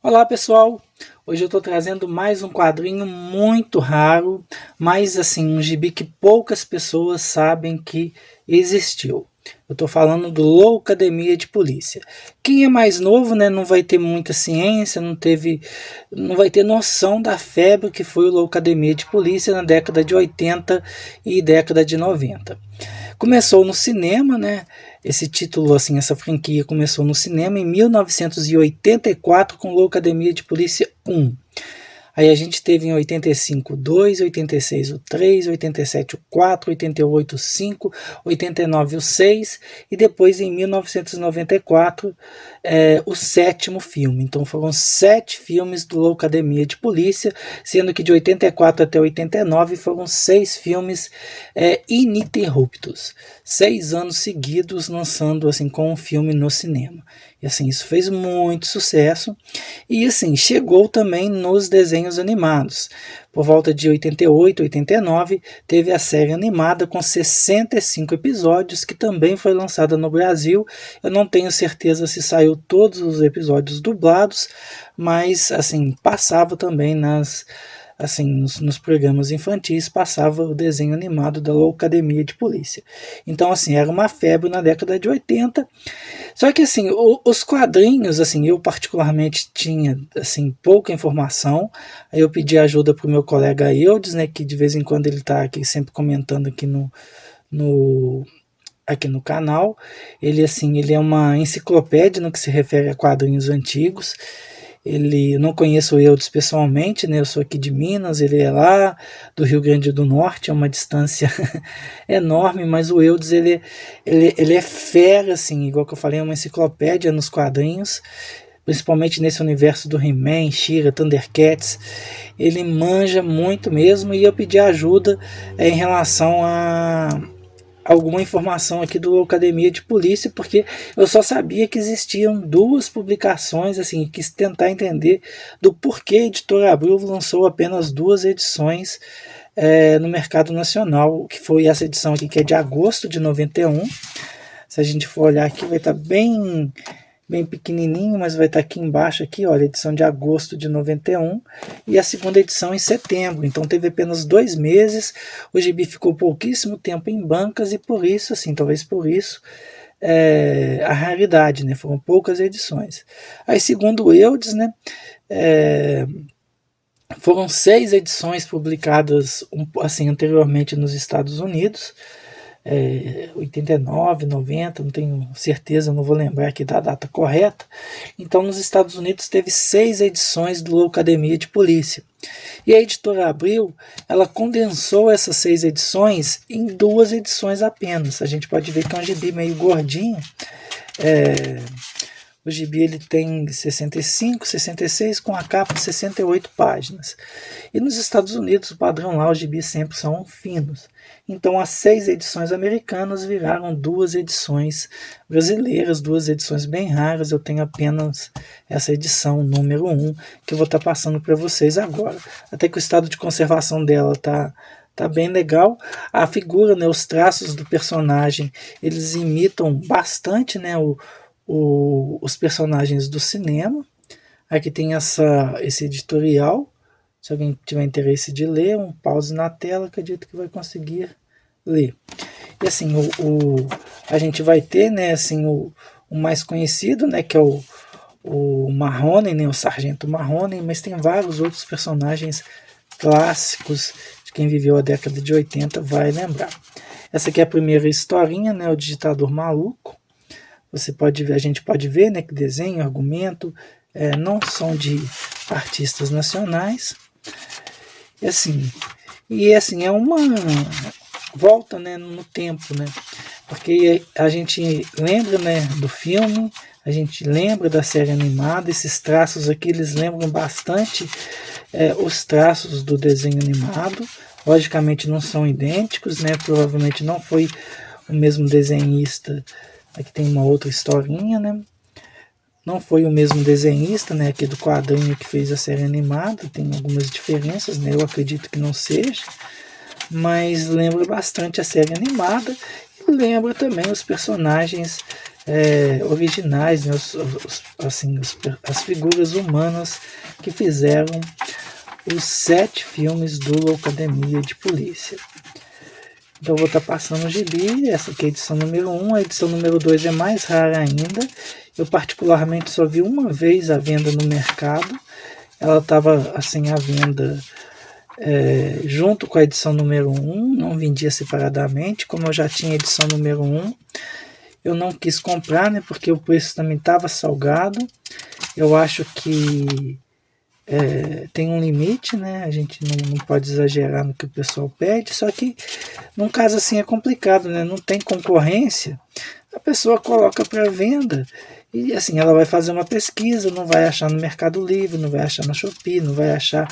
Olá pessoal, hoje eu estou trazendo mais um quadrinho muito raro, mas assim, um gibi que poucas pessoas sabem que existiu. Eu estou falando do Loucademia de Polícia. Quem é mais novo, né, não vai ter muita ciência, não vai ter noção da febre que foi o Loucademia de Polícia na década de 80 e década de 90. Começou no cinema, né? Esse título, assim, essa franquia começou no cinema em 1984 com Loucademia de Polícia 1. Aí a gente teve em 85 o 2, 86 o 3, 87 o 4, 88 o 5, 89 o 6 e depois em 1994 o sétimo filme. Então foram 7 filmes do Loucademia de Polícia, sendo que de 84 até 89 foram 6 filmes ininterruptos. 6 anos seguidos lançando assim com um filme no cinema. E assim, isso fez muito sucesso. E assim, chegou também nos desenhos animados. Por volta de 88, 89, teve a série animada com 65 episódios, que também foi lançada no Brasil. Eu não tenho certeza se saiu todos os episódios dublados, mas assim, passava também nos programas infantis, passava o desenho animado da Loucademia de Polícia. Então, assim, era uma febre na década de 80. Só que, assim, os quadrinhos, assim, eu particularmente tinha, assim, pouca informação. Aí eu pedi ajuda para o meu colega Eudes, né, que de vez em quando ele está aqui sempre comentando aqui no, aqui no canal. Ele, assim, ele é uma enciclopédia no que se refere a quadrinhos antigos. Eu não conheço o Eudes pessoalmente, né? Eu sou aqui de Minas, ele é lá do Rio Grande do Norte, é uma distância enorme, mas o Eudes ele é fera, assim, igual que eu falei, é uma enciclopédia nos quadrinhos, principalmente nesse universo do He-Man, She-Ra, Thundercats. Ele manja muito mesmo e eu pedi ajuda em relação a alguma informação aqui do Loucademia de Polícia, porque eu só sabia que existiam 2 publicações, assim, quis tentar entender do porquê a Editora Abril lançou apenas 2 edições no mercado nacional, que foi essa edição aqui, que é de agosto de 91. Se a gente for olhar aqui, vai estar bem pequenininho, mas vai estar aqui embaixo, aqui, olha, edição de agosto de 91 e a segunda edição em setembro. Então teve apenas 2 meses, o gibi ficou pouquíssimo tempo em bancas e por isso, assim, talvez por isso, a raridade, né? Foram poucas edições. Aí, segundo o Eudes, né, foram 6 edições publicadas assim, anteriormente nos Estados Unidos, 89, 90, não tenho certeza, não vou lembrar aqui da data correta. Então, nos Estados Unidos teve 6 edições do Loucademia de Polícia. E a Editora Abril, ela condensou essas 6 edições em 2 edições apenas. A gente pode ver que é um gibi meio gordinho. O gibi ele tem 65, 66, com a capa de 68 páginas. E nos Estados Unidos, o padrão lá, os gibis sempre são finos. Então, as 6 edições americanas viraram 2 edições brasileiras, 2 edições bem raras. Eu tenho apenas essa edição, número 1, que eu vou estar passando para vocês agora. Até que o estado de conservação dela tá bem legal. A figura, né, os traços do personagem, eles imitam bastante, né, os personagens do cinema. Aqui tem esse editorial. Se alguém tiver interesse de ler, um pause na tela, acredito que vai conseguir ler. E assim, a gente vai ter, né, assim, o mais conhecido, né, que é o Marrone, né, o Sargento Marrone, mas tem vários outros personagens clássicos de quem viveu a década de 80 vai lembrar. Essa aqui é a primeira historinha, né, o Digitador Maluco. A gente pode ver, né, que desenho, argumento, não são de artistas nacionais. E assim, é uma volta, né, no tempo, né? Porque a gente lembra, né, do filme, a gente lembra da série animada, esses traços aqui, eles lembram bastante os traços do desenho animado. Logicamente não são idênticos, né? Provavelmente não foi o mesmo desenhista. Aqui tem uma outra historinha, né? Não foi o mesmo desenhista, né, aqui do quadrinho que fez a série animada, tem algumas diferenças, né, eu acredito que não seja, mas lembra bastante a série animada e lembra também os personagens originais, né, assim, as figuras humanas que fizeram os 7 filmes do Loucademia de Polícia. Então eu vou estar passando o gibi, essa aqui é a edição número 1, a edição número 2 é mais rara ainda. Eu particularmente só vi uma vez a venda no mercado. Ela estava assim à venda junto com a edição número 1, não vendia separadamente. Como eu já tinha a edição número 1, eu não quis comprar, né, porque o preço também estava salgado. Eu acho que tem um limite, né? A gente não pode exagerar no que o pessoal pede, só que num caso assim é complicado, né? Não tem concorrência, a pessoa coloca para venda e assim ela vai fazer uma pesquisa, não vai achar no Mercado Livre, não vai achar na Shopee, não vai achar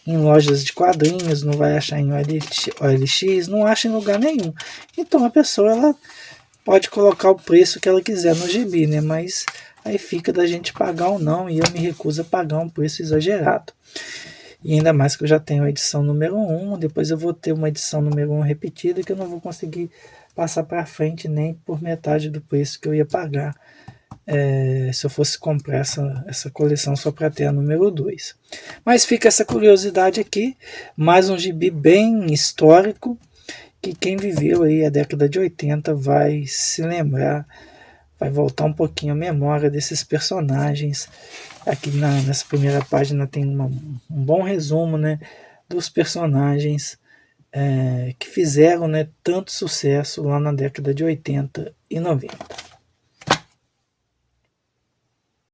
em lojas de quadrinhos, não vai achar em OLX, não acha em lugar nenhum. Então a pessoa ela pode colocar o preço que ela quiser no gibi, né? Mas aí fica da gente pagar ou não, e eu me recuso a pagar um preço exagerado. E ainda mais que eu já tenho a edição número 1, depois eu vou ter uma edição número 1 repetida que eu não vou conseguir passar para frente nem por metade do preço que eu ia pagar se eu fosse comprar essa coleção só para ter a número 2. Mas fica essa curiosidade aqui, mais um gibi bem histórico, que quem viveu aí a década de 80 vai se lembrar, vai voltar um pouquinho a memória desses personagens. Aqui nessa primeira página tem um bom resumo, né, dos personagens que fizeram, né, tanto sucesso lá na década de 80 e 90.